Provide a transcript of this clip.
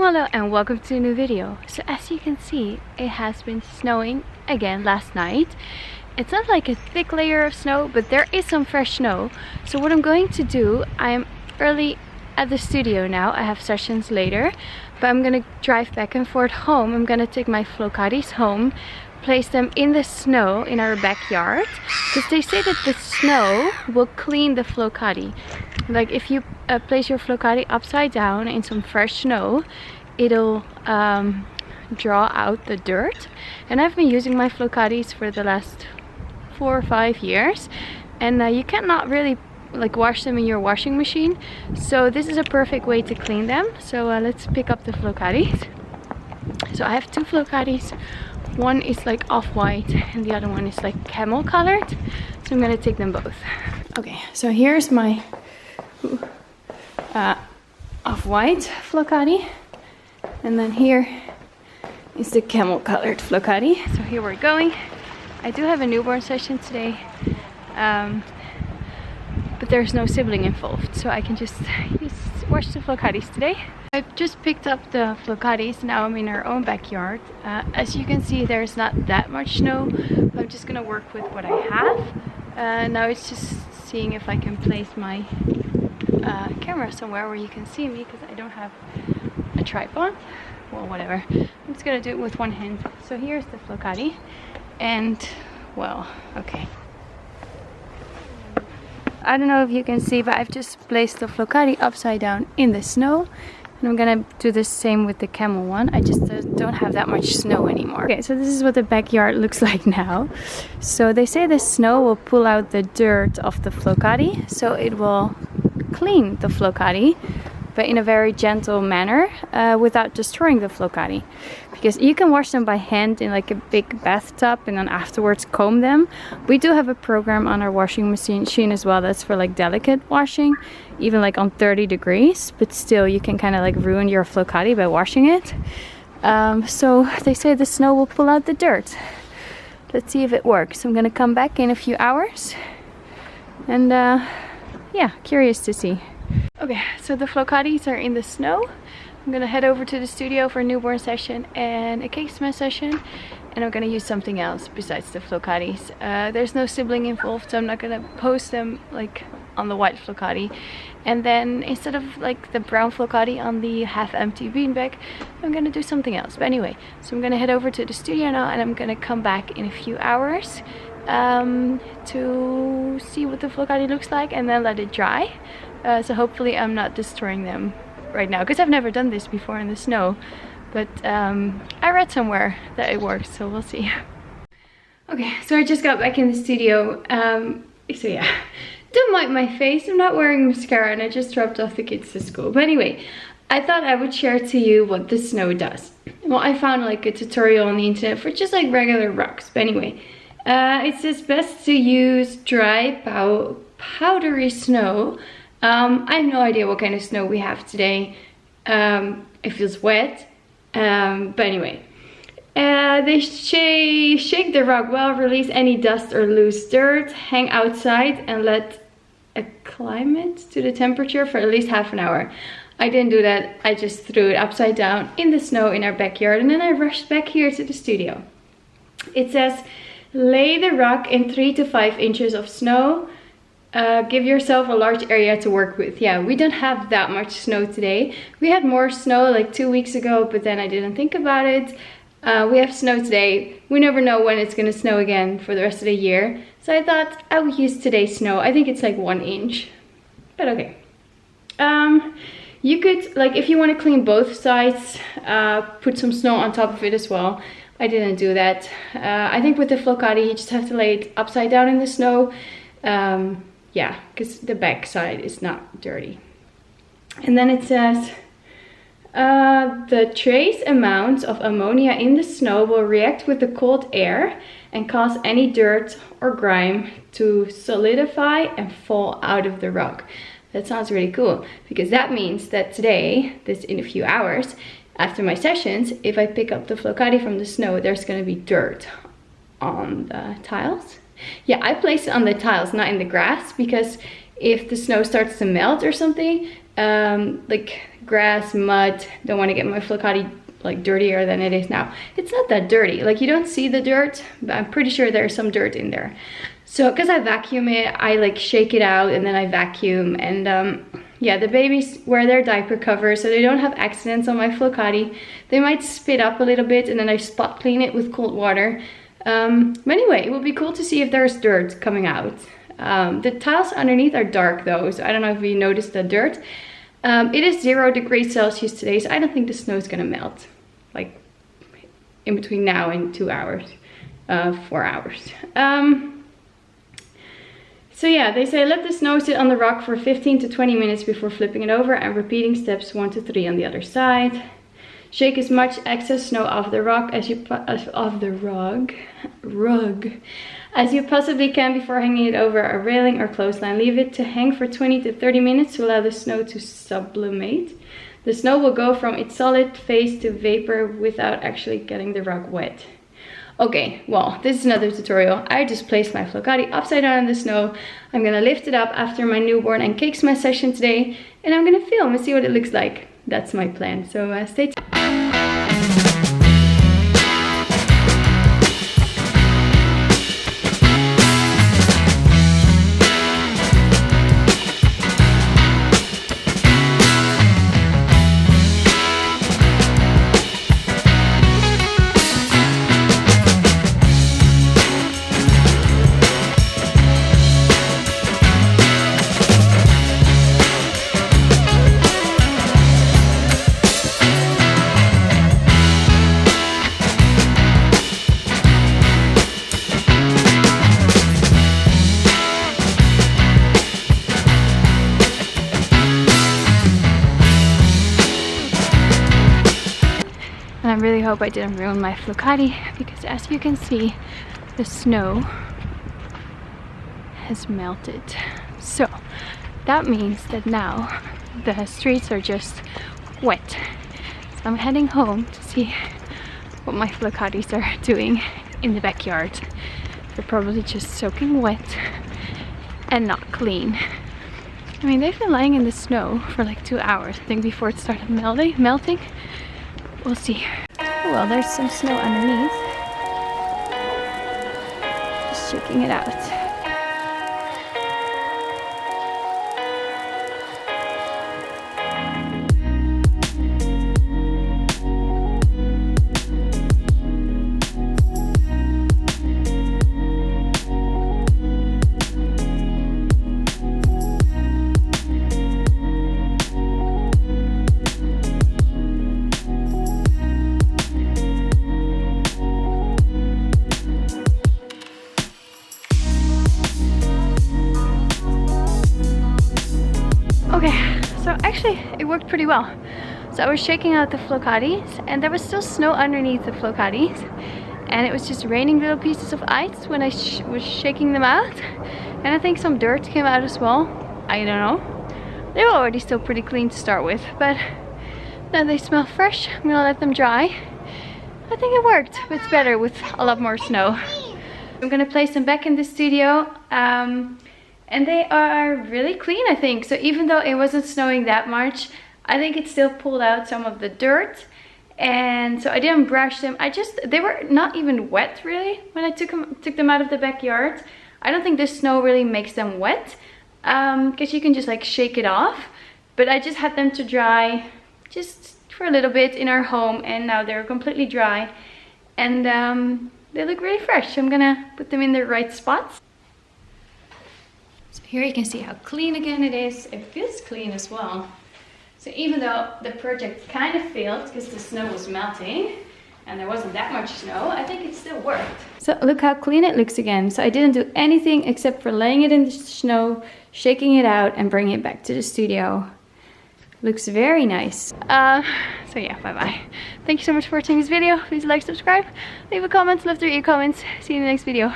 Hello and welcome to a new video. So as you can see, it has been snowing again last night. It's not like a thick layer of snow, but there is some fresh snow. So what I'm going to do, I'm early at the studio now. I have sessions later, but I'm gonna drive back and forth home. I'm gonna take my Flokatis home, place them in the snow in our backyard, because they say that the snow will clean the Flokati. Like if you place your Flokati upside down in some fresh snow, it'll draw out the dirt. And I've been using my Flokatis for the last 4 or 5 years, and you cannot really like wash them in your washing machine. So this is a perfect way to clean them. So let's pick up the Flokatis. So I have 2 Flokatis. One is like off-white and the other one is like camel colored. So I'm gonna take them both. Okay, so here's my off-white Flokati, and then here is the camel colored Flokati. So here we're going. I do have a newborn session today, but there's no sibling involved, so I can just wash the Flokatis today. I've just picked up the Flokatis. Now I'm in our own backyard. As you can see, there's not that much snow. I'm just gonna work with what I have. Now it's just seeing if I can place my camera somewhere where you can see me, because I don't have a tripod. Well, whatever. I'm just gonna do it with one hand. So here's the Flokati, and well, okay. I don't know if you can see, but I've just placed the Flokati upside down in the snow. And I'm gonna do the same with the camel one. I just don't have that much snow anymore. Okay, so this is what the backyard looks like now. So they say the snow will pull out the dirt of the Flokati, so it will clean the Flokati, but in a very gentle manner, without destroying the Flokati. Because you can wash them by hand in like a big bathtub and then afterwards comb them. We do have a program on our washing machine as well that's for like delicate washing, even like on 30 degrees, but still you can kind of like ruin your Flokati by washing it. So they say the snow will pull out the dirt. Let's see if it works. I'm gonna come back in a few hours and yeah, curious to see. Okay, so the Flokatis are in the snow. I'm gonna head over to the studio for a newborn session and a cake smell session, and I'm gonna use something else besides the Flokatis. There's no sibling involved, so I'm not gonna post them like on the white Flokati. And then instead of like the brown Flokati on the half-empty beanbag, I'm gonna do something else. But anyway, so I'm gonna head over to the studio now, and I'm gonna come back in a few hours to see what the Flokati looks like and then let it dry. So hopefully I'm not destroying them right now, because I've never done this before in the snow, but I read somewhere that it works, so we'll see. Okay, so I just got back in the studio. So yeah, don't mind my face, I'm not wearing mascara and I just dropped off the kids to school. But anyway, I thought I would share to you what the snow does. Well, I found like a tutorial on the internet for just like regular rocks, but anyway, it says best to use dry powdery snow. I have no idea what kind of snow we have today. It feels wet, but anyway. They shake the rock well, release any dust or loose dirt, hang outside and let acclimate to the temperature for at least half an hour. I didn't do that, I just threw it upside down in the snow in our backyard, and then I rushed back here to the studio. It says, lay the rock in 3 to 5 inches of snow. Give yourself a large area to work with. Yeah, we don't have that much snow today. We had more snow like 2 weeks ago, but then I didn't think about it. We have snow today. We never know when it's gonna snow again for the rest of the year. So I thought I would use today's snow. I think it's like 1 inch, but okay. You could, like if you want to clean both sides, put some snow on top of it as well. I didn't do that. I think with the Flokati you just have to lay it upside down in the snow. Yeah, because the back side is not dirty. And then it says, the trace amounts of ammonia in the snow will react with the cold air and cause any dirt or grime to solidify and fall out of the rock. That sounds really cool, because that means that today, this in a few hours, after my sessions, if I pick up the Flokati from the snow, there's gonna be dirt on the tiles. Yeah, I place it on the tiles, not in the grass, because if the snow starts to melt or something, like grass, mud. Don't want to get my Flokati like dirtier than it is now. It's not that dirty, like you don't see the dirt, but I'm pretty sure there's some dirt in there. So because I vacuum it, I like shake it out and then I vacuum. And yeah, the babies wear their diaper cover so they don't have accidents on my Flokati. They might spit up a little bit and then I spot clean it with cold water. But anyway, it would be cool to see if there's dirt coming out. The tiles underneath are dark though, so I don't know if you noticed the dirt. It is 0 degrees Celsius today, so I don't think the snow is gonna melt. Like in between now and 2 hours, 4 hours. So yeah, they say let the snow sit on the rock for 15 to 20 minutes before flipping it over and repeating steps 1 to 3 on the other side. Shake as much excess snow off the rock as you as you possibly can before hanging it over a railing or clothesline. Leave it to hang for 20 to 30 minutes to allow the snow to sublimate. The snow will go from its solid phase to vapor without actually getting the rock wet. Okay, well, this is another tutorial. I just placed my Flokati upside down in the snow. I'm gonna lift it up after my newborn and cake smash session today, and I'm gonna film and see what it looks like. That's my plan, so stay tuned. I really hope I didn't ruin my Flokati, because as you can see, the snow has melted. So that means that now the streets are just wet. So I'm heading home to see what my Flokatis are doing in the backyard. They're probably just soaking wet and not clean. I mean, they've been lying in the snow for like 2 hours, I think, before it started melting. We'll see. Well, there's some snow underneath. Just shaking it out. Okay, so actually it worked pretty well. So I was shaking out the Flokatis and there was still snow underneath the Flokatis, and it was just raining little pieces of ice when I was shaking them out, and I think some dirt came out as well. I don't know. They were already still pretty clean to start with, but now they smell fresh. I'm gonna let them dry. I think it worked, but it's better with a lot more snow. I'm gonna place them back in the studio. And they are really clean, I think. So even though it wasn't snowing that much, I think it still pulled out some of the dirt. And so I didn't brush them. They were not even wet really when I took them out of the backyard. I don't think the snow really makes them wet, because you can just like shake it off. But I just had them to dry just for a little bit in our home, and now they're completely dry. And they look really fresh. I'm gonna put them in the right spots. So here you can see how clean again it is. It feels clean as well. So even though the project kind of failed because the snow was melting and there wasn't that much snow, I think it still worked. So look how clean it looks again. So I didn't do anything except for laying it in the snow, shaking it out and bringing it back to the studio. Looks very nice. So yeah, bye bye. Thank you so much for watching this video. Please like, subscribe, leave a comment. Love to read your comments. See you in the next video.